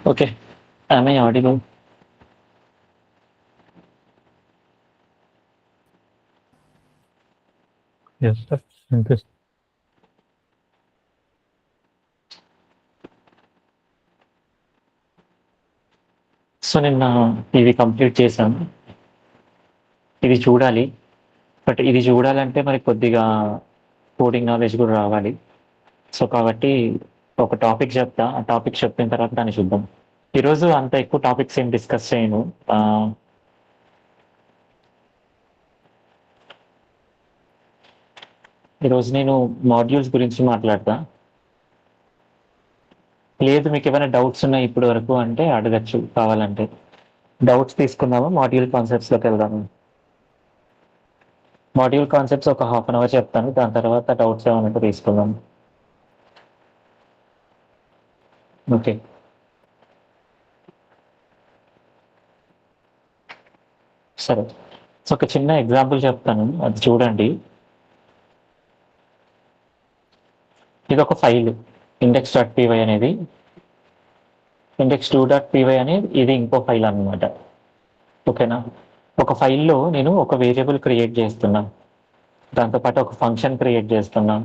Okay. Am I audible? Yes, sir. Interesting. So నిన్న ఇది complete చేశాను. ఇది చూడాలి. బట్ ఇది చూడాలంటే మరి కొద్దిగా కోడింగ్ నాలెడ్జ్ కూడా రావాలి. సో కాబట్టి ఒక టాపిక్ చెప్తా. ఆ టాపిక్ చెప్పిన తర్వాత దాన్ని చూద్దాం. ఈరోజు అంత ఎక్కువ టాపిక్స్ ఏం డిస్కస్ చేయను. ఈరోజు నేను మాడ్యూల్స్ గురించి మాట్లాడతా. లేదు మీకు ఏమైనా డౌట్స్ ఉన్నాయి ఇప్పటి వరకు అంటే అడగచ్చు కావాలంటే. డౌట్స్ తీసుకుందామా? మాడ్యూల్ కాన్సెప్ట్స్లోకి వెళ్దాము. మాడ్యూల్ కాన్సెప్ట్స్ ఒక హాఫ్ అన్ అవర్ చెప్తాను. దాని తర్వాత డౌట్స్ ఏమైనా తీసుకుందాం. ఓకే. సరే. సో ఒక చిన్న ఎగ్జాంపుల్ చెప్తాను, అది చూడండి. ఇది ఒక ఫైల్ index.py అనేది, index2.py అనేది ఇది ఇంకో ఫైల్ అన్నమాట. ఓకేనా? ఒక ఫైల్లో నేను ఒక వేరియబుల్ క్రియేట్ చేస్తున్నా, దాంతోపాటు ఒక ఫంక్షన్ క్రియేట్ చేస్తున్నా.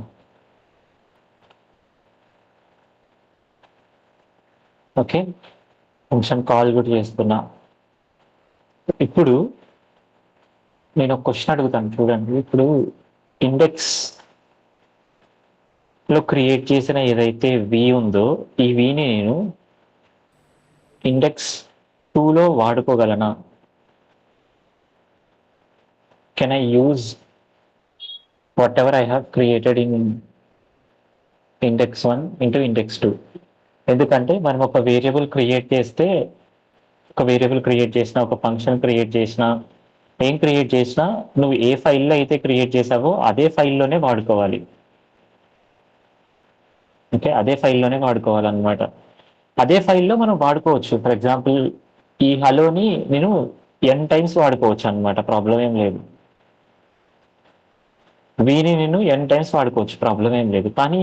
ఓకే, ఫంక్షన్ కాల్ కూడా చేస్తున్నా. ఇప్పుడు నేను ఒక క్వశ్చన్ అడుగుతాను, చూడండి. ఇప్పుడు ఇండెక్స్ లో క్రియేట్ చేసిన ఏదైతే వి ఉందో ఈ విని నేను ఇండెక్స్ 2లో వాడుకోగలనా? Can I use whatever I have created in index 1 into index 2? ఎందుకంటే మనం ఒక వేరియబుల్ క్రియేట్ చేస్తే, ఒక వేరియబుల్ క్రియేట్ చేసినా, ఒక ఫంక్షన్ క్రియేట్ చేసినా, ఏం క్రియేట్ చేసినా నువ్వు ఏ ఫైల్లో అయితే క్రియేట్ చేసావో అదే ఫైల్లోనే వాడుకోవాలి. ఓకే, అదే ఫైల్లోనే వాడుకోవాలన్నమాట. అదే ఫైల్లో మనం వాడుకోవచ్చు. ఫర్ ఎగ్జాంపుల్ ఈ హలోని నేను n టైమ్స్ వాడుకోవచ్చు అనమాట, ప్రాబ్లం ఏం లేదు. వీని నేను n టైమ్స్ వాడుకోవచ్చు, ప్రాబ్లం ఏం లేదు. కానీ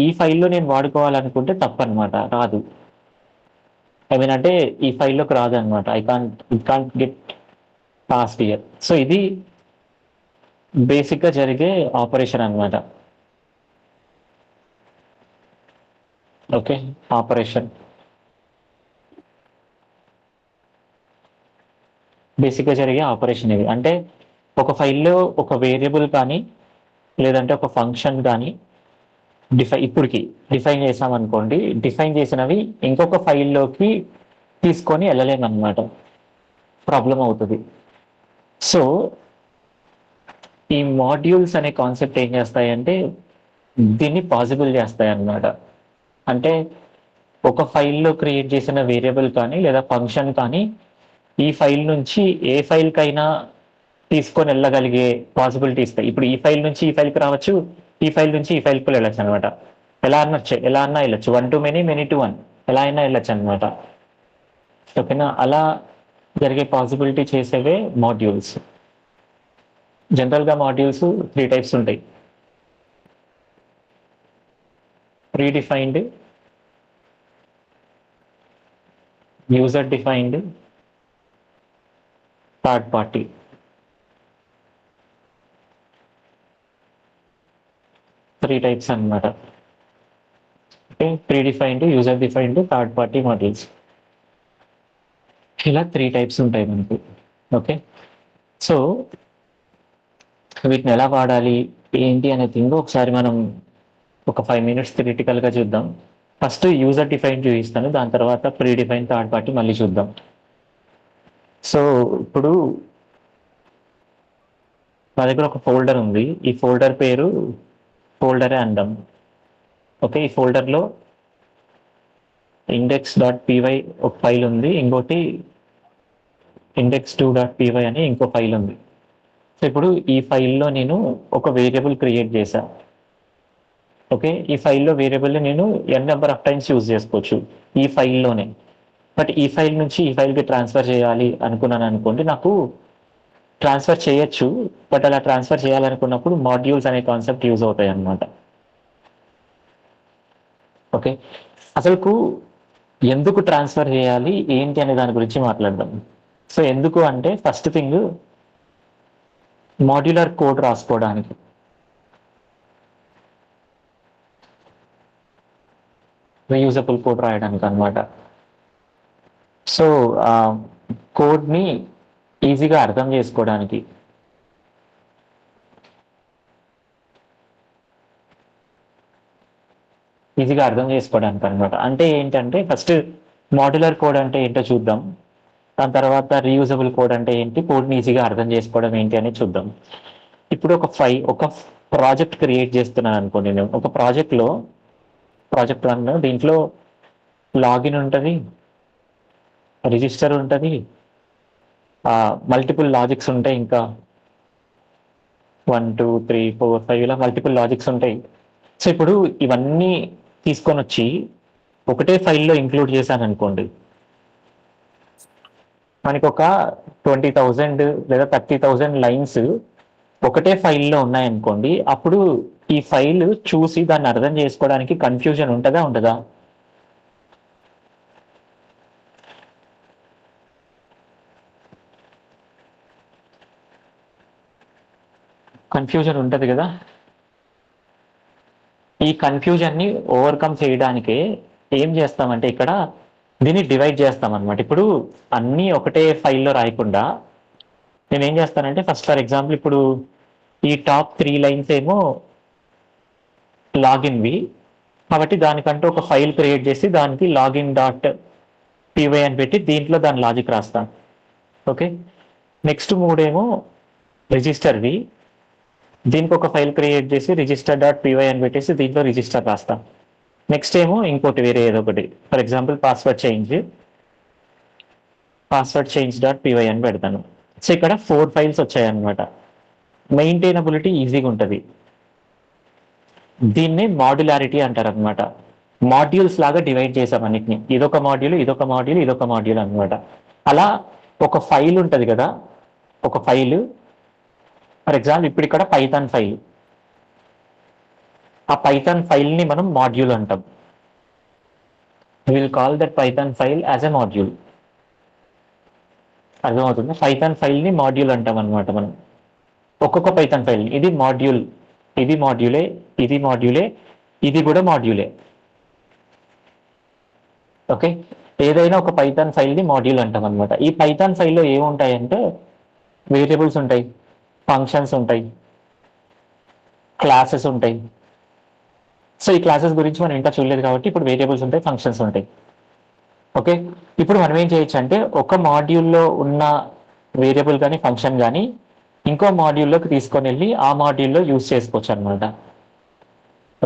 ఈ ఫైల్లో నేను వాడుకోవాలనుకుంటే తప్పనమాట, రాదు. ఐ మీన్ అంటే ఈ ఫైల్లోకి రాదు అనమాట. It can't get passed here. So ఇది బేసిక్గా జరిగే ఆపరేషన్ అనమాట. ఓకే, ఆపరేషన్ బేసిక్గా జరిగే ఆపరేషన్ ఇది. అంటే ఒక ఫైల్లో ఒక వేరియబుల్ కానీ లేదంటే ఒక ఫంక్షన్ కానీ ఇప్పటికి డిఫైన్ చేసామనుకోండి, డిఫైన్ చేసినవి ఇంకొక ఫైల్లోకి తీసుకొని వెళ్ళలేమన్నమాట, ప్రాబ్లం అవుతుంది. సో ఈ మాడ్యూల్స్ అనే కాన్సెప్ట్ ఏం చేస్తాయంటే దీన్ని పాసిబుల్ చేస్తాయి అన్నమాట. అంటే ఒక ఫైల్లో క్రియేట్ చేసిన వేరియబుల్ కానీ లేదా ఫంక్షన్ కానీ ఈ ఫైల్ నుంచి ఏ ఫైల్కైనా తీసుకొని వెళ్ళగలిగే పాసిబిలిటీ ఇస్తాయి. ఇప్పుడు ఈ ఫైల్ నుంచి ఈ ఫైల్కి రావచ్చు, ఈ ఫైల్ నుంచి ఈ ఫైల్కి వెళ్ళచ్చు అనమాట. ఎలా అన్నా వెళ్ళచ్చు, 1 to many, many to 1, ఎలా అయినా వెళ్ళచ్చు అనమాట. ఓకేనా? అలా జరిగే పాసిబిలిటీ చేసేవే మాడ్యూల్స్. జనరల్గా మాడ్యూల్స్ 3 టైప్స్ ఉంటాయి: predefined, user defined, third party. 3 types అనమాట. Predefined, user defined, third party modules. ఇలా 3 టైప్స్ ఉంటాయి మనకు. ఓకే, సో వీటిని ఎలా వాడాలి ఏంటి అనే థింగ్ ఒకసారి మనం ఒక 5 minutes థియరిటికల్గా చూద్దాం. ఫస్ట్ యూజర్ డిఫైన్ చూపిస్తాను, దాని తర్వాత ప్రీడిఫైన్, థర్డ్ పార్టీ మళ్ళీ చూద్దాం. సో ఇప్పుడు నా దగ్గర ఒక ఫోల్డర్ ఉంది. ఈ ఫోల్డర్ పేరు ఫోల్డరే అందాం. ఓకే, ఈ ఫోల్డర్లో index.py ఒక ఫైల్ ఉంది, ఇంకోటి index2.py అని ఇంకో ఫైల్ ఉంది. సో ఇప్పుడు ఈ ఫైల్లో నేను ఒక వేరియబుల్ క్రియేట్ చేశా. ఓకే, ఈ ఫైల్లో వేరియబుల్ని నేను n number of times use చేసుకోవచ్చు ఈ ఫైల్లోనే. బట్ ఈ ఫైల్ నుంచి ఈ ఫైల్కి ట్రాన్స్ఫర్ చేయాలి అనుకున్నాను అనుకోండి, నాకు ట్రాన్స్ఫర్ చేయొచ్చు. బట్ అలా ట్రాన్స్ఫర్ చేయాలనుకున్నప్పుడు మాడ్యూల్స్ అనే కాన్సెప్ట్ యూజ్ అవుతాయి అన్నమాట. ఓకే, అసలుకు ఎందుకు ట్రాన్స్ఫర్ చేయాలి ఏంటి అనే దాని గురించి మాట్లాడదాం. సో ఎందుకు అంటే ఫస్ట్ థింగ్ మాడ్యులర్ కోడ్ రాసుకోవడానికి. రీయూజబుల్ కోడ్ రాయడానికి అనమాట. సో కోడ్ని ఈజీగా అర్థం చేసుకోవడానికి. అనమాట. అంటే ఏంటంటే ఫస్ట్ మాడ్యులర్ కోడ్ అంటే ఏంటో చూద్దాం. దాని తర్వాత రీయూజబుల్ కోడ్ అంటే ఏంటి, కోడ్ని ఈజీగా అర్థం చేసుకోవడం ఏంటి అని చూద్దాం. ఇప్పుడు ఒక ప్రాజెక్ట్ క్రియేట్ చేస్తున్నాను అనుకోండి. నేను ఒక ప్రాజెక్ట్ 1 దీంట్లో లాగిన్ ఉంటుంది, రిజిస్టర్ ఉంటుంది, మల్టిపుల్ లాజిక్స్ ఉంటాయి, ఇంకా 1 2 3 4 5 ఇలా మల్టిపుల్ లాజిక్స్ ఉంటాయి. సో ఇప్పుడు ఇవన్నీ తీసుకొని వచ్చి ఒకటే ఫైల్లో ఇంక్లూడ్ చేశాను అనుకోండి, మనకి ఒక 20,000 లేదా 30,000 లైన్స్ ఒకటే ఫైల్లో ఉన్నాయనుకోండి. అప్పుడు ఈ ఫైల్ చూసి దాన్ని అర్థం చేసుకోవడానికి కన్ఫ్యూజన్ ఉండదా? కన్ఫ్యూజన్ ఉంటుంది కదా. ఈ కన్ఫ్యూజన్ని ఓవర్కమ్ చేయడానికే ఏం చేస్తామంటే ఇక్కడ దీన్ని డివైడ్ చేస్తాం అనమాట. ఇప్పుడు అన్నీ ఒకటే ఫైల్లో రాయకుండా నేను ఏం చేస్తానంటే ఫస్ట్ ఫర్ ఎగ్జాంపుల్ ఇప్పుడు ఈ టాప్ 3 లైన్స్ ఏమో లాగిన్వి, కాబట్టి దానికంటూ ఒక ఫైల్ క్రియేట్ చేసి దానికి login.py అని పెట్టి దీంట్లో దాని లాజిక్ రాస్తాను. ఓకే, నెక్స్ట్ 3 ఏమో రిజిస్టర్వి, దీనికి ఒక ఫైల్ క్రియేట్ చేసి register.py అని పెట్టేసి దీంట్లో రిజిస్టర్ రాస్తాం. నెక్స్ట్ ఏమో ఇంకోటి వేరే ఏదో ఒకటి, ఫర్ ఎగ్జాంపుల్ పాస్వర్డ్ చేంజ్.py అని పెడతాను. సో ఇక్కడ 4 ఫైల్స్ వచ్చాయన్నమాట. మెయింటైనబిలిటీ ఈజీగా ఉంటుంది. దీన్నే మాడ్యులారిటీ అంటారు అనమాట. మాడ్యూల్స్ లాగా డివైడ్ చేసాం అన్నిటిని, ఇదొక మాడ్యూల్ అనమాట. అలా ఒక ఫైల్ ఉంటుంది కదా, ఒక ఫైల్ ఫర్ ఎగ్జాంపుల్ ఇప్పుడు ఇక్కడ పైథాన్ ఫైల్, ఆ పైథాన్ ఫైల్ని మనం మాడ్యూల్ అంటాం. Will call that Python file as a module. అర్థమవుతుంది? పైథాన్ ఫైల్ని మాడ్యూల్ అంటాం అనమాట మనం. ఒక్కొక్క పైథాన్ ఫైల్, ఇది మాడ్యూలే, ఇది కూడా మాడ్యూలే. ఓకే, ఏదైనా ఒక పైథాన్ ఫైల్ని మాడ్యూల్ అంటాం అనమాట. ఈ పైథాన్ ఫైల్లో ఏముంటాయంటే వేరియబుల్స్ ఉంటాయి, ఫంక్షన్స్ ఉంటాయి, క్లాసెస్ ఉంటాయి. సో ఈ క్లాసెస్ గురించి మనం ఇంకా చూడలేదు కాబట్టి ఇప్పుడు వేరియబుల్స్ ఉంటాయి, ఫంక్షన్స్ ఉంటాయి. ఓకే, ఇప్పుడు మనం ఏం చేయొచ్చు అంటే ఒక మాడ్యూల్లో ఉన్న వేరియబుల్ కానీ ఫంక్షన్ కానీ ఇంకో మాడ్యూల్లోకి తీసుకొని వెళ్ళి ఆ మాడ్యూల్లో యూజ్ చేసుకోవచ్చు అనమాట.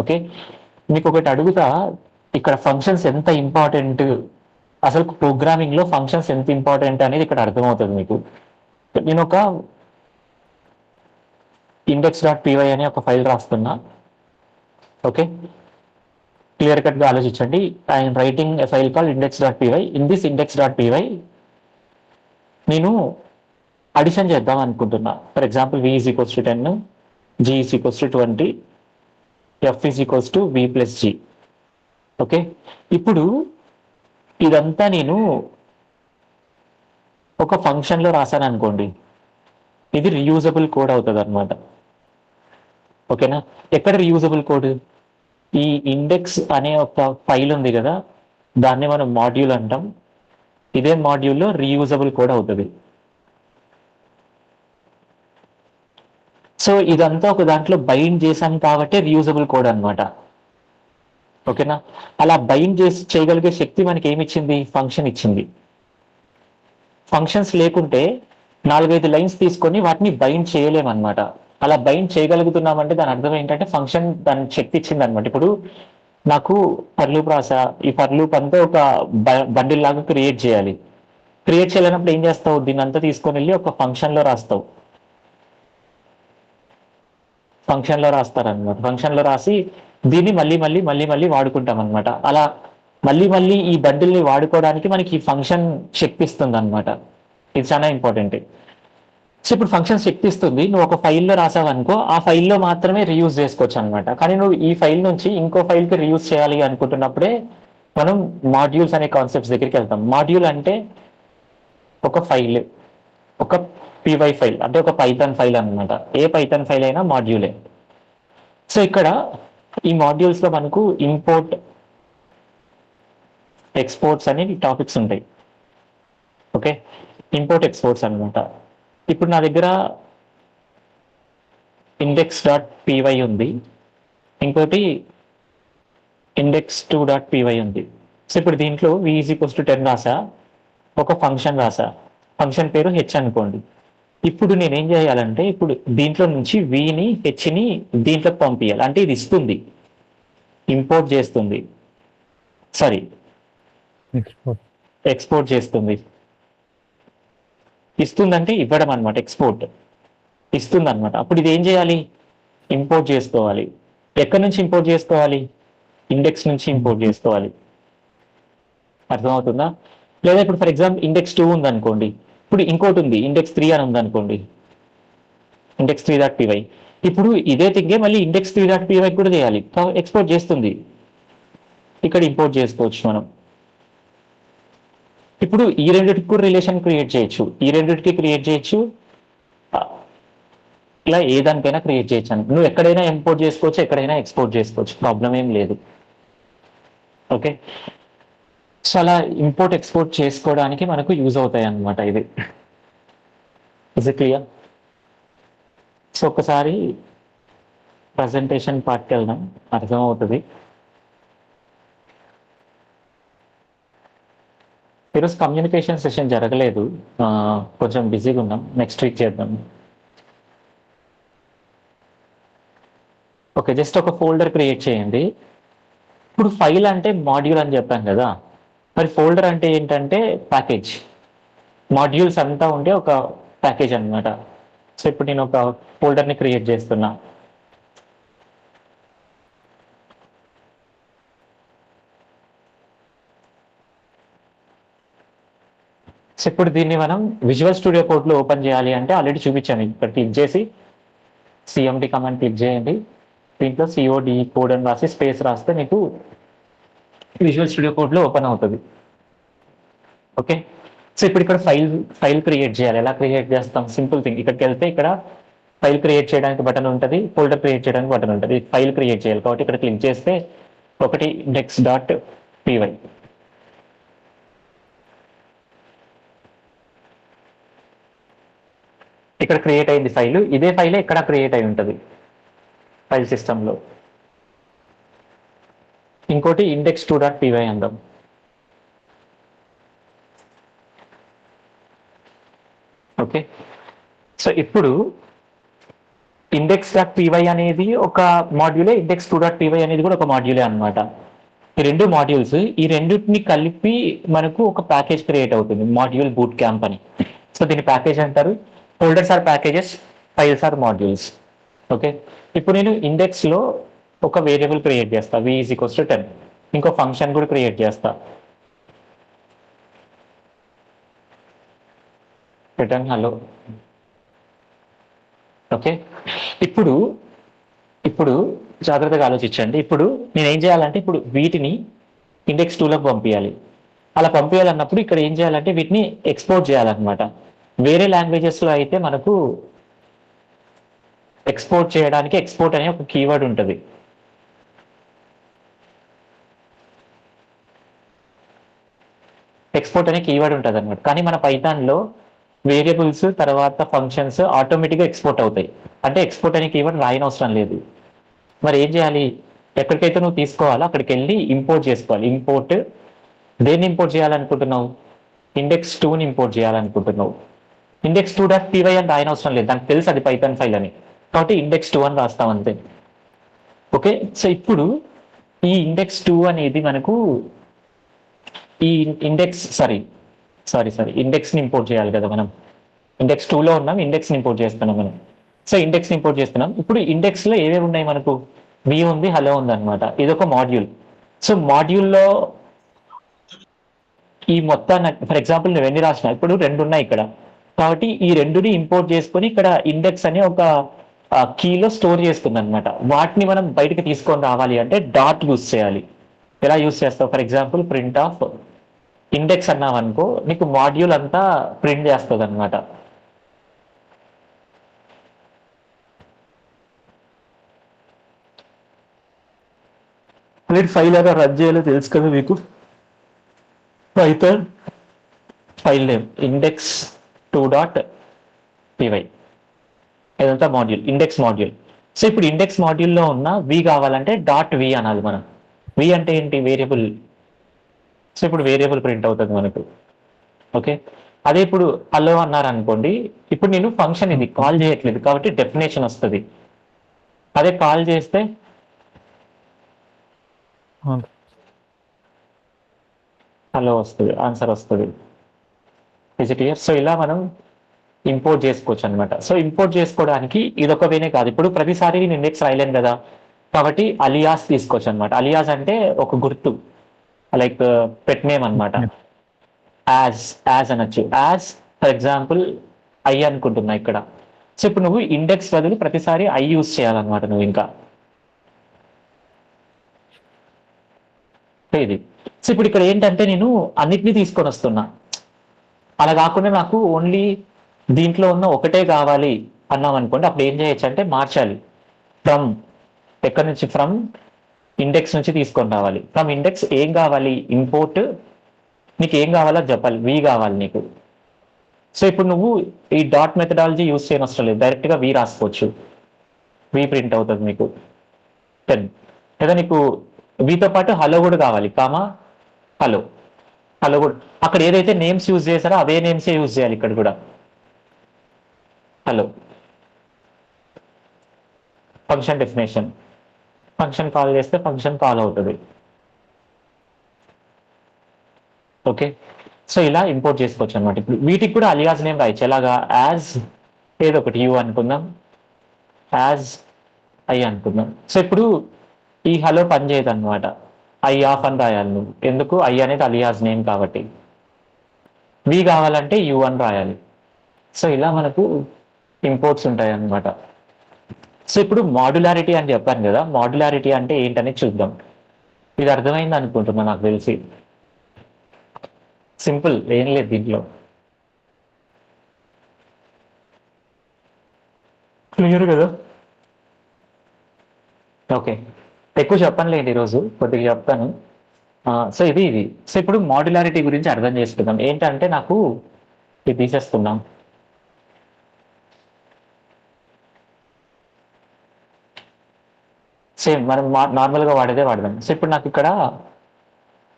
ఓకే, మీకు ఒకటి అడుగుతా, ఇక్కడ ఫంక్షన్స్ ఎంత ఇంపార్టెంట్, అసలు ప్రోగ్రామింగ్లో ఫంక్షన్స్ ఎంత ఇంపార్టెంట్ అనేది ఇక్కడ అర్థమవుతుంది మీకు. నేను ఒక index.py అనే ఒక ఫైల్ రాస్తున్నా. ఓకే, క్లియర్ కట్గా ఆలోచించండి. I'm writing a file call index.py. In this index.py నేను అడిషన్ చేద్దాం అనుకుంటున్నా. For example v is equals to 10, g is equals to 20, f is equals to v plus g. Okay, ఇప్పుడు ఇదంతా నేను ఒక ఫంక్షన్లో రాశాను అనుకోండి, ఇది రీయూజబుల్ కోడ్ అవుతుంది అనమాట. ఓకేనా, ఎక్కడ రీయూజబుల్ కోడ్? ఈ ఇండెక్స్ అనే ఒక ఫైల్ ఉంది కదా, దాన్ని మనం మాడ్యూల్ అంటాం. ఇదే మాడ్యూల్లో రీయూజబుల్ కోడ్ అవుతుంది. సో ఇదంతా ఒక దాంట్లో బైండ్ చేశాం కాబట్టి రీయూజబుల్ కోడ్ అనమాట. ఓకేనా, అలా బైండ్ చేయగలిగే శక్తి మనకి ఏమి ఇచ్చింది? ఫంక్షన్ ఇచ్చింది. ఫంక్షన్స్ లేకుంటే 4-5 లైన్స్ తీసుకొని వాటిని బైండ్ చేయలేమన్నమాట. అలా బైండ్ చేయగలుగుతున్నామంటే దాని అర్థం ఏంటంటే ఫంక్షన్ దాని శక్తి ఇచ్చింది అనమాట. ఇప్పుడు నాకు ఫర్లూప్ రాసా, ఈ ఫర్లూప్ అంతా ఒక బండిల్ లాగా క్రియేట్ చేయాలన్నప్పుడు ఏం చేస్తావు? దీన్ని అంతా తీసుకొని వెళ్ళి ఒక ఫంక్షన్లో రాస్తారనమాట. ఫంక్షన్లో రాసి దీన్ని మళ్ళీ వాడుకుంటాం అనమాట. అలా మళ్ళీ ఈ బండిల్ని వాడుకోవడానికి మనకి ఈ ఫంక్షన్ శక్తి ఇస్తుంది అనమాట. ఇది చాలా ఇంపార్టెంట్. సో ఇప్పుడు ఫంక్షన్ శక్తి ఇస్తుంది. నువ్వు ఒక ఫైల్లో రాసావనుకో, ఆ ఫైల్లో మాత్రమే రీయూజ్ చేసుకోవచ్చు అనమాట. కానీ నువ్వు ఈ ఫైల్ నుంచి ఇంకో ఫైల్కి రీయూజ్ చేయాలి అనుకుంటున్నప్పుడే మనం మాడ్యూల్స్ అనే కాన్సెప్ట్స్ దగ్గరికి వెళ్తాం. మాడ్యూల్ అంటే ఒక ఫైల్, ఒక పివై ఫైల్ అంటే ఒక పైథాన్ ఫైల్ అన్నమాట. ఏ పైథాన్ ఫైల్ అయినా మాడ్యూలే. సో ఇక్కడ ఈ మాడ్యూల్స్ లో మనకు ఇంపోర్ట్, ఎక్స్పోర్ట్స్ అనే టాపిక్స్ ఉంటాయి. ఓకే, ఇంపోర్ట్ ఎక్స్పోర్ట్స్ అనమాట. ఇప్పుడు నా దగ్గర index.py ఉంది, ఇంకోటి index2.py ఉంది. సో ఇప్పుడు దీంట్లో v is equals to 10 రాసా, ఒక ఫంక్షన్ రాసా, ఫంక్షన్ పేరు హెచ్ అనుకోండి. ఇప్పుడు నేనేం చేయాలంటే ఇప్పుడు దీంట్లో నుంచి విని హెచ్ని దీంట్లోకి పంపించాలి. అంటే ఇది ఇస్తుంది, ఇంపోర్ట్ చేస్తుంది, సారీ ఎక్స్పోర్ట్ చేస్తుంది. ఇస్తుందంటే ఇవ్వడం అనమాట, ఎక్స్పోర్ట్ ఇస్తుంది అనమాట. అప్పుడు ఇది ఏం చేయాలి, ఇంపోర్ట్ చేసుకోవాలి. ఎక్కడి నుంచి ఇంపోర్ట్ చేసుకోవాలి, ఇండెక్స్ నుంచి ఇంపోర్ట్ చేసుకోవాలి. అర్థమవుతుందా? లేదా ఇప్పుడు ఫర్ ఎగ్జాంపుల్ index2 ఉంది అనుకోండి, ఇప్పుడు ఇంకోటి ఉంది index3 అని ఉంది అనుకోండి, index3.py. ఇప్పుడు ఇదే థింగే మళ్ళీ index3.py కూడా చేయాలి, ఎక్స్పోర్ట్ చేస్తుంది, ఇక్కడ ఇంపోర్ట్ చేసుకోవచ్చు మనం. ఇప్పుడు ఈ రెండింటికి కూడా రిలేషన్ క్రియేట్ చేయొచ్చు, ఈ రెండింటికి క్రియేట్ చేయొచ్చు, ఇలా ఏ దానికైనా క్రియేట్ చేయొచ్చు అని. నువ్వు ఎక్కడైనా ఇంపోర్ట్ చేసుకోవచ్చు, ఎక్కడైనా ఎక్స్పోర్ట్ చేసుకోవచ్చు, ప్రాబ్లం ఏం లేదు. ఓకే, సో అలా ఇంపోర్ట్ ఎక్స్పోర్ట్ చేసుకోవడానికి మనకు యూజ్ అవుతాయి అన్నమాట. ఇది ఇస్ ఇట్ క్లియర్? సో ఒకసారి ప్రజెంటేషన్ పార్ట్కి వెళ్దాం, అర్థమవుతుంది. ఈరోజు కమ్యూనికేషన్ సెషన్ జరగలేదు, కొంచెం బిజీగా ఉన్నాం, నెక్స్ట్ వీక్ చేద్దాం. ఓకే, జస్ట్ ఒక ఫోల్డర్ క్రియేట్ చేయండి. ఇప్పుడు ఫైల్ అంటే మాడ్యూల్ అని చెప్పాను కదా, మరి ఫోల్డర్ అంటే ఏంటంటే ప్యాకేజ్. మాడ్యూల్స్ అంతా ఉండే ఒక ప్యాకేజ్ అన్నమాట. సో ఇప్పుడు నేను ఒక ఫోల్డర్ని క్రియేట్ చేస్తున్నా. సో ఇప్పుడు దీన్ని మనం విజువల్ స్టూడియో కోడ్లో ఓపెన్ చేయాలి అంటే ఆల్రెడీ చూపించాను. ఇక్కడ క్లిక్ చేసి సిఎండి కమాండ్ క్లిక్ చేయండి, దీంట్లో సిఓడి కోడ్ అని రాసి స్పేస్ రాస్తే మీకు విజువల్ స్టూడియో కోడ్లో ఓపెన్ అవుతుంది. ఓకే, సో ఇప్పుడు ఇక్కడ ఫైల్ క్రియేట్ చేయాలి. ఎలా క్రియేట్ చేస్తాం? సింపుల్ థింగ్, ఇక్కడికి వెళ్తే ఇక్కడ ఫైల్ క్రియేట్ చేయడానికి బటన్ ఉంటుంది, ఫోల్డర్ క్రియేట్ చేయడానికి బటన్ ఉంటుంది. ఫైల్ క్రియేట్ చేయాలి కాబట్టి ఇక్కడ క్లిక్ చేస్తే ఒకటి index.py, ఇక్కడ క్రియేట్ అయింది ఫైల్. ఇదే ఫైలే ఇక్కడ క్రియేట్ అయి ఉంటుంది ఫైల్ సిస్టంలో. ఇంకోటి index2.py అందాం. ఓకే, సో ఇప్పుడు index.py అనేది ఒక మాడ్యూలే, index2.py అనేది కూడా ఒక మాడ్యూలే అన్నమాట. ఈ రెండు మాడ్యూల్స్, ఈ రెండింటిని కలిపి మనకు ఒక ప్యాకేజ్ క్రియేట్ అవుతుంది, మాడ్యూల్ బూట్ క్యాంప్ అని. సో దీని ప్యాకేజ్ అంటారు. Folders are packages, files are modules. Okay, ఇప్పుడు నేను ఇండెక్స్లో ఒక వేరియబుల్ క్రియేట్ చేస్తా, v is equals to 10. ఇంకో ఫంక్షన్ కూడా క్రియేట్ చేస్తా, రిటర్న్ హలో. ఓకే, ఇప్పుడు జాగ్రత్తగా ఆలోచించండి. ఇప్పుడు నేను ఏం చేయాలంటే ఇప్పుడు వీటిని index2లోకి పంపించాలి. అలా పంపించాలన్నప్పుడు ఇక్కడ ఏం చేయాలంటే వీటిని ఎక్స్పోర్ట్ చేయాలన్నమాట. వేరే లాంగ్వేజెస్లో అయితే మనకు ఎక్స్పోర్ట్ చేయడానికి ఎక్స్పోర్ట్ అనే ఒక కీవర్డ్ ఉంటుంది. ఎక్స్పోర్ట్ అనే కీవర్డ్ ఉంటుంది అనమాట. కానీ మన పైథాన్లో వేరియబుల్స్ తర్వాత ఫంక్షన్స్ ఆటోమేటిక్గా ఎక్స్పోర్ట్ అవుతాయి. అంటే ఎక్స్పోర్ట్ అనే కీవర్డ్ రాయనవసరం లేదు. మరి ఏం చేయాలి, ఎక్కడికైతే నువ్వు తీసుకోవాలో అక్కడికి వెళ్ళి ఇంపోర్ట్ చేసుకోవాలి. ఇంపోర్ట్, దేన్ని ఇంపోర్ట్ చేయాలనుకుంటున్నావు? index2ని ఇంపోర్ట్ చేయాలనుకుంటున్నావు. index2.py అని రాయనవసరం లేదు, దానికి తెలుసు అది పైథాన్ ఫైల్ అని, కాబట్టి index2 అని రాస్తాం అంతే. ఓకే, సో ఇప్పుడు ఈ index2 అనేది మనకు ఈ ఇండెక్స్ని ఇంపోర్ట్ చేయాలి కదా మనం. index2లో ఉన్నాం, ఇండెక్స్ని ఇంపోర్ట్ చేస్తున్నాం మనం. సో ఇండెక్స్ని ఇంపోర్ట్ చేస్తున్నాం. ఇప్పుడు ఇండెక్స్లో ఏవేవి ఉన్నాయి మనకు? వి ఉంది, హలో ఉంది అనమాట. ఇది ఒక మాడ్యూల్. సో మాడ్యూల్లో ఈ మొత్తాన్ని ఫర్ ఎగ్జాంపుల్ నువ్వు ఎన్ని రాసినా, ఇప్పుడు 2 ఉన్నాయి ఇక్కడ, కాబట్టి ఈ రెండుని ఇంపోర్ట్ చేసుకొని ఇక్కడ ఇండెక్స్ అనే ఒక కీలో స్టోర్ చేస్తుంది అనమాట. వాటిని మనం బయటకు తీసుకొని రావాలి అంటే డాట్ యూజ్ చేయాలి. ఎలా యూస్ చేస్తావు? For example print of index అన్నావు అనుకో, నీకు మాడ్యూల్ అంతా ప్రింట్ చేస్తుంది అనమాట. ఫైల్ ఎలా రన్ చేయాలో తెలుసు కదా మీకు. Python file name index 2.py, ఇదంతా మాడ్యూల్, ఇండెక్స్ మాడ్యూల్. సో ఇప్పుడు ఇండెక్స్ మాడ్యూల్లో ఉన్న వి కావాలంటే .v అనాలి మనం. వి అంటే ఏంటి? వేరియబుల్. సో ఇప్పుడు వేరియబుల్ ప్రింట్ అవుతుంది మనకు. ఓకే, అదే ఇప్పుడు హలో అన్నారు అనుకోండి, ఇప్పుడు నేను ఫంక్షన్ ఇది కాల్ చేయట్లేదు కాబట్టి డెఫినేషన్ వస్తుంది. అదే కాల్ చేస్తే హలో వస్తుంది, ఆన్సర్ వస్తుంది. Is it clear? సో ఇలా మనం ఇంపోర్ట్ చేసుకోవచ్చు అనమాట. సో ఇంపోర్ట్ చేసుకోవడానికి ఇదొక వేనే కాదు, ఇప్పుడు ప్రతిసారి నేను ఇండెక్స్ రాయలేను కదా, కాబట్టి అలియాస్ తీసుకోవచ్చు అనమాట. అలియాస్ అంటే ఒక గుర్తు, లైక్ పెట్ నేమ్ అనమాట. యాజ్ అనొచ్చు. యాజ్ ఫర్ ఎగ్జాంపుల్ ఐ అనుకుంటున్నా ఇక్కడ. సో ఇప్పుడు నువ్వు ఇండెక్స్ బదులు ప్రతిసారి ఐ యూస్ చేయాలన్నమాట నువ్వు ఇంకా. ఇది. సో ఇప్పుడు ఇక్కడ ఏంటంటే నేను అన్నిటినీ తీసుకొని వస్తున్నా. అలా కాకుండా నాకు ఓన్లీ దీంట్లో ఉన్న ఒకటే కావాలి అన్నాం అనుకోండి, అప్పుడు ఏం చేయొచ్చు అంటే మార్చాలి. ఫ్రమ్ ఎక్కడి నుంచి? ఫ్రమ్ ఇండెక్స్ నుంచి తీసుకొని రావాలి. ఫ్రమ్ ఇండెక్స్ ఏం కావాలి? ఇంపోర్ట్. నీకు ఏం కావాలో చెప్పాలి. వి కావాలి నీకు. సో ఇప్పుడు నువ్వు ఈ డాట్ మెథడాలజీ యూజ్ చేయని అవసరం లేదు, డైరెక్ట్గా వి రాసుకోవచ్చు. వి ప్రింట్ అవుతుంది మీకు 10. లేదా నీకు వీతో పాటు హలో కూడా కావాలి, కామా హలో. హలో కూడా అక్కడ ఏదైతే నేమ్స్ యూజ్ చేశారో అవే నేమ్సే యూజ్ చేయాలి ఇక్కడ కూడా. Hello function definition, function call చేస్తే ఫంక్షన్ కాల్ అవుతుంది. ఓకే, సో ఇలా ఇంపోర్ట్ చేసుకోవచ్చు అనమాట. ఇప్పుడు వీటికి కూడా అలియాస్ నేమ్ రాయొచ్చు. ఎలాగా? యాజ్ ఏదో ఒకటి యూ అనుకుందాం, యాజ్ ఐ అనుకుందాం. సో ఇప్పుడు ఈ హలో పని చేయదు అనమాట, ఐ ఆఫ్ అని రాయాలి నువ్వు. ఎందుకు? ఐ అనేది అలియాస్ నేమ్ కాబట్టి. వి కావాలంటే యూ అని రాయాలి. సో ఇలా మనకు ఇంపోర్ట్స్ ఉంటాయి అన్నమాట. సో ఇప్పుడు మాడ్యులారిటీ అని చెప్పాను కదా, మాడ్యులారిటీ అంటే ఏంటని చూద్దాం. ఇది అర్థమైంది అనుకుంటున్నా నాకు తెలిసి. సింపుల్, ఏం లేదు దీంట్లో. క్లియర్ కదా? ఓకే, ఎక్కువ చెప్పనులేండి ఈరోజు, కొద్దిగా చెప్తాను. సో ఇది. సో ఇప్పుడు మాడ్యులారిటీ గురించి అర్థం చేసుకుందాం. ఏంటంటే నాకు ఇది తీసేస్తున్నాం. సేమ్ మనం నార్మల్గా వాడేదే వాడదాం. సో ఇప్పుడు నాకు ఇక్కడ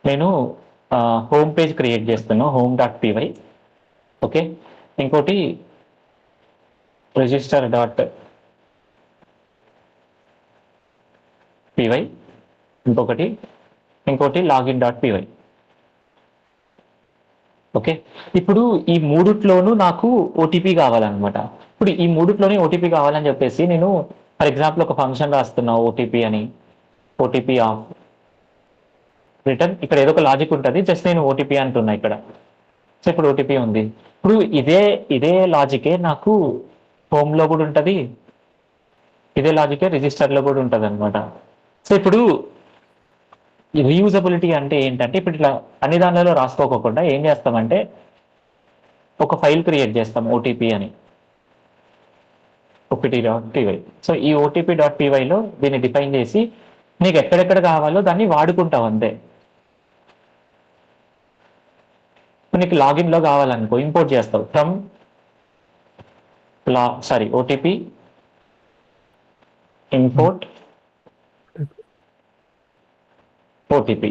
నేను హోమ్ పేజ్ క్రియేట్ చేస్తున్నాను, home.py. ఓకే, ఇంకోటి register.py, ఇంకోటి login.py. ఓకే, ఇప్పుడు ఈ మూడిట్లోనూ నాకు ఓటీపీ కావాలన్నమాట. ఇప్పుడు ఈ మూడిట్లోనే ఓటీపీ కావాలని చెప్పేసి నేను ఫర్ ఎగ్జాంపుల్ ఒక ఫంక్షన్ రాస్తున్నా ఓటీపీ అని. ఓటీపీ ఆఫ్ రిటర్న్, ఇక్కడ ఏదో ఒక లాజిక్ ఉంటుంది, జస్ట్ నేను ఓటీపీ అంటున్నా ఇక్కడ. సో ఇప్పుడు ఓటీపీ ఉంది. ఇప్పుడు ఇదే లాజికే నాకు హోమ్లో కూడా ఉంటుంది, ఇదే లాజికే రిజిస్టర్లో కూడా ఉంటుంది అనమాట. సో ఇప్పుడు రీయూజబిలిటీ అంటే ఏంటంటే, ఇప్పుడు ఇట్లా అన్ని దానిలో రాసుకోకుండా ఏం చేస్తామంటే ఒక ఫైల్ క్రియేట్ చేస్తాం ఓటీపీ అని, OPT.py. సో ఈ OTP.pyలో దీన్ని డిఫైన్ చేసి నీకు ఎక్కడెక్కడ కావాలో దాన్ని వాడుకుంటావు అంతే. నీకు లాగిన్లో కావాలనుకో ఇంపోర్ట్ చేస్తావు from OTP import OTP.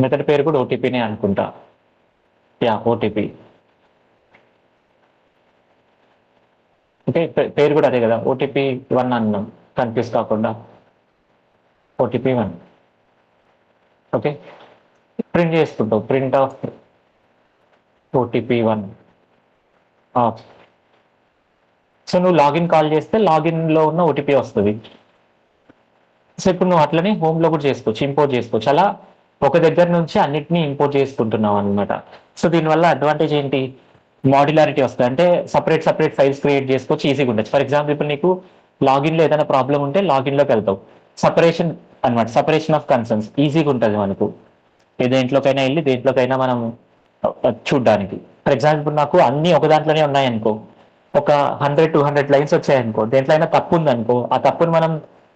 Method పేరు కూడా ఓటీపీనే అనుకుంటా. ఓటీపీ. అంటే పేరు కూడా అదే కదా, OTP 1 అన్నాం, కన్ఫ్యూజ్ కాకుండా OTP 1. ఓకే, ప్రింట్ చేసుకుంటావు print of OTP 1 of. So నువ్వు లాగిన్ కాల్ చేస్తే లాగిన్లో ఉన్న ఓటీపీ వస్తుంది. సో ఇప్పుడు నువ్వు అట్లనే హోమ్లో కూడా చేసుకోవచ్చు, ఇంపోర్ట్ చేసుకోవచ్చు. అలా ఒక దగ్గర నుంచి అన్నిటినీ ఇంపోర్ట్ చేసుకుంటున్నావు అనమాట. సో దీనివల్ల అడ్వాంటేజ్ ఏంటి? మాడ్యులారిటీ వస్తుంది. అంటే సపరేట్ ఫైల్స్ క్రియేట్ చేసుకోవచ్చు, ఈజీగా ఉండొచ్చు. ఫర్ ఎగ్జాంపుల్ ఇప్పుడు నీకు లాగిన్లో ఏదైనా ప్రాబ్లం ఉంటే లాగిన్లోకి వెళ్తావు, సెపరేషన్ అనమాట, సెపరేషన్ ఆఫ్ కన్సర్న్స్ ఈజీగా ఉంటుంది మనకు. ఏ దేంట్లోకైనా వెళ్ళి దేంట్లోకైనా మనం చూడడానికి. ఫర్ ఎగ్జాంపుల్ నాకు అన్ని ఒక దాంట్లోనే ఉన్నాయనుకో, ఒక 100-200 లైన్స్ వచ్చాయనుకో, దేంట్లో అయినా తప్పు ఉందనుకో, ఆ తప్పును మనం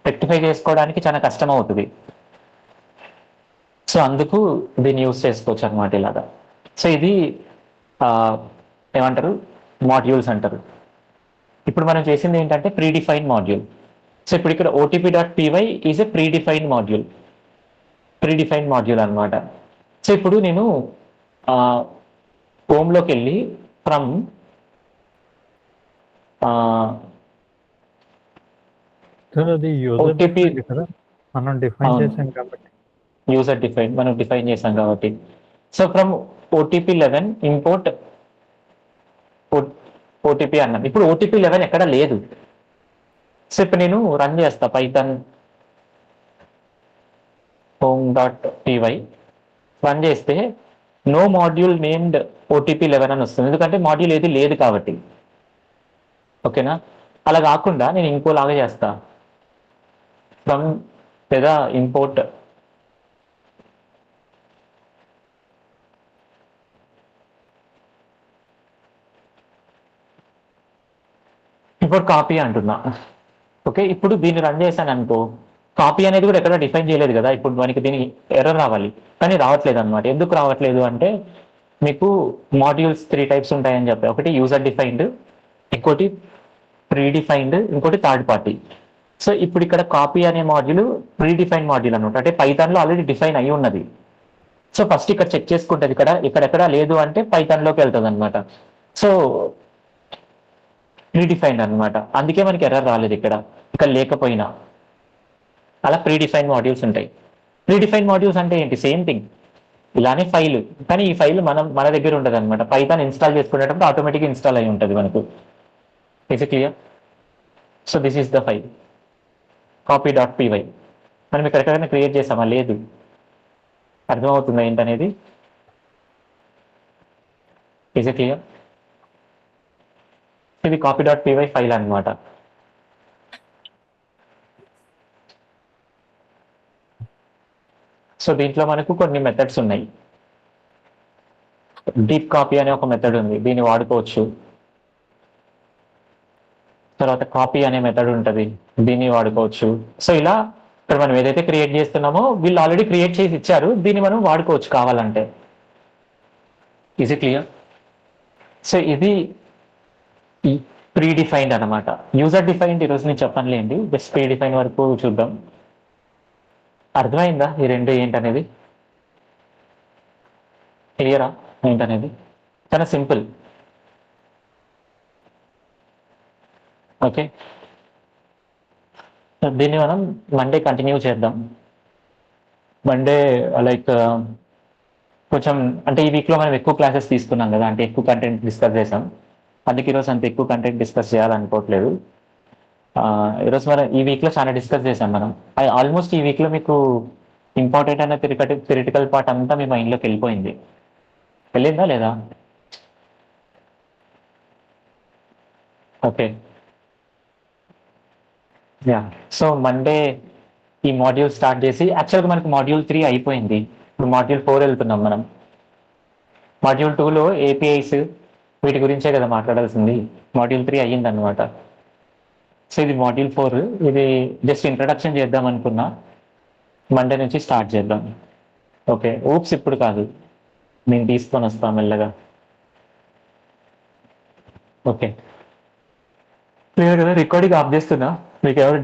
రెక్టిఫై చేసుకోవడానికి చాలా కష్టం అవుతుంది. సో అందుకు దీన్ని యూస్ చేసుకోవచ్చు అనమాట ఇలాగా. సో ఇది ఆ, ఏమంటారు, మాడ్యూల్స్ అంటారు. ఇప్పుడు మనం చేసింది ఏంటంటే ప్రీ డిఫైన్ మాడ్యూల్. సో ఇప్పుడు ఇక్కడ OTP.py is a pre define module అనమాట. సో ఇప్పుడు నేను హోమ్లోకి వెళ్ళి ఫ్రమ్ సార్ అది యూజర్ OTP డిఫైన్డ్ కదా, మనం డిఫైన్ అవును, చేసాం కాబట్టి. యూజర్ డిఫైన్ మనం డిఫైన్ చేసాం కాబట్టి. So from OTP11 import OTP అన్నాం. ఇప్పుడు OTP11 ఎక్కడ లేదు. సో ఇప్పుడు నేను రన్ చేస్తా పైథాన్ home.py రన్ చేస్తే నో మాడ్యూల్ నేమ్డ్ OTP11 అని వస్తుంది, ఎందుకంటే మాడ్యూల్ ఏది లేదు కాబట్టి. ఓకేనా? అలా కాకుండా నేను ఇంకోలాగా చేస్తా, ఫ్రమ్ లేదా ఇంపోర్ట్ కాపీ అంటున్నా. ఓకే, ఇప్పుడు దీన్ని రన్ చేశాను అనుకో, కాపీ అనేది కూడా ఎక్కడ డిఫైన్ చేయలేదు కదా, ఇప్పుడు మనకి దీనికి ఎర్రర్ రావాలి, కానీ రావట్లేదు అనమాట. ఎందుకు రావట్లేదు అంటే మీకు మాడ్యూల్స్ 3 టైప్స్ ఉంటాయని చెప్పి, ఒకటి యూజర్ డిఫైన్డ్, ఇంకోటి ప్రీ డిఫైన్డ్, ఇంకోటి థర్డ్ పార్టీ. సో ఇప్పుడు ఇక్కడ కాపీ అనే మాడ్యూల్ ప్రీ డిఫైన్ మాడ్యూల్ అనమాట, అంటే పైథాన్లో ఆల్రెడీ డిఫైన్ అయి ఉన్నది. సో ఫస్ట్ ఇక్కడ చెక్ చేసుకుంటుంది, ఇక్కడెక్కడ లేదు అంటే పైథాన్లోకి వెళ్తుంది అనమాట. సో ప్రీ డిఫైన్డ్ అనమాట, అందుకే మనకి ఎర్రర్ రాలేదు ఇక్కడ లేకపోయినా. అలా ప్రీ డిఫైన్ మాడ్యూల్స్ ఉంటాయి. ప్రీ డిఫైన్ మాడ్యూల్స్ అంటే ఏంటి? సేమ్ థింగ్, ఇలానే ఫైల్, కానీ ఈ ఫైల్ మన దగ్గర ఉంటుంది అనమాట. పైథాన్ ఇన్స్టాల్ చేసుకునేటప్పుడు ఆటోమేటిక్గా ఇన్స్టాల్ అయి ఉంటుంది మనకు. Is it clear? So this is the file copy.py. మనం ఎక్కడెక్కడైనా క్రియేట్ చేసామా? లేదు. అర్థమవుతుందా ఏంటనేది? Is it clear? ఇది copy.py ఫైల్ అనమాట. సో దీంట్లో మనకు కొన్ని మెథడ్స్ ఉన్నాయి. డీప్ కాపీ అనే ఒక మెథడ్ ఉంది, దీన్ని వాడుకోవచ్చు. తర్వాత కాపీ అనే మెథడ్ ఉంటుంది, దీన్ని వాడుకోవచ్చు. సో ఇలా ఇక్కడ మనం ఏదైతే క్రియేట్ చేస్తున్నామో వీళ్ళు ఆల్రెడీ క్రియేట్ చేసి ఇచ్చారు, దీన్ని మనం వాడుకోవచ్చు కావాలంటే. Is it clear? సో ఇది ప్రీ డిఫైన్డ్ అనమాట. యూజర్ డిఫైన్డ్ ఈరోజు నేను చెప్పనులేండి, జస్ట్ ప్రీ డిఫైన్ వరకు చూద్దాం. అర్థమైందా ఈ రెండు ఏంటనేది? క్లియరా ఏంటనేది? చాలా సింపుల్. ఓకే, దీన్ని మనం మండే కంటిన్యూ చేద్దాం. మండే లైక్ కొంచెం అంటే ఈ వీక్లో మనం ఎక్కువ క్లాసెస్ తీసుకున్నాం కదా, అంటే ఎక్కువ కంటెంట్ డిస్కస్ చేసాం, అందుకే ఈరోజు అంత ఎక్కువ కంటెంట్ డిస్కస్ చేయాలనుకోవట్లేదు. ఈరోజు మనం ఈ వీక్లో చాలా డిస్కస్ చేసాం మనం. ఆల్మోస్ట్ ఈ వీక్లో మీకు ఇంపార్టెంట్ అయిన థియరిటికల్ పార్ట్ అంతా మీ మైండ్లోకి వెళ్ళిందా లేదా? Okay, yeah. సో మండే ఈ మాడ్యూల్ స్టార్ట్ చేసి, యాక్చువల్గా మనకు మాడ్యూల్ 3 అయిపోయింది, ఇప్పుడు మాడ్యూల్ 4 వెళ్తున్నాం మనం. మాడ్యూల్ 2లో APIs వీటి గురించే కదా మాట్లాడాల్సింది, మాడ్యూల్ 3 అయ్యింది అనమాట. సో ఇది మాడ్యూల్ 4, ఇది జస్ట్ ఇంట్రడక్షన్ చేద్దాం అనుకున్నా, మండే నుంచి స్టార్ట్ చేద్దాం. ఓకే, ఊప్స్ ఇప్పుడు కాదు, నేను తీసుకొని వస్తాను మెల్లగా. ఓకే, క్లియర్ కదా? రికార్డింగ్ ఆఫ్ చేస్తున్నా, మీకు ఎవరు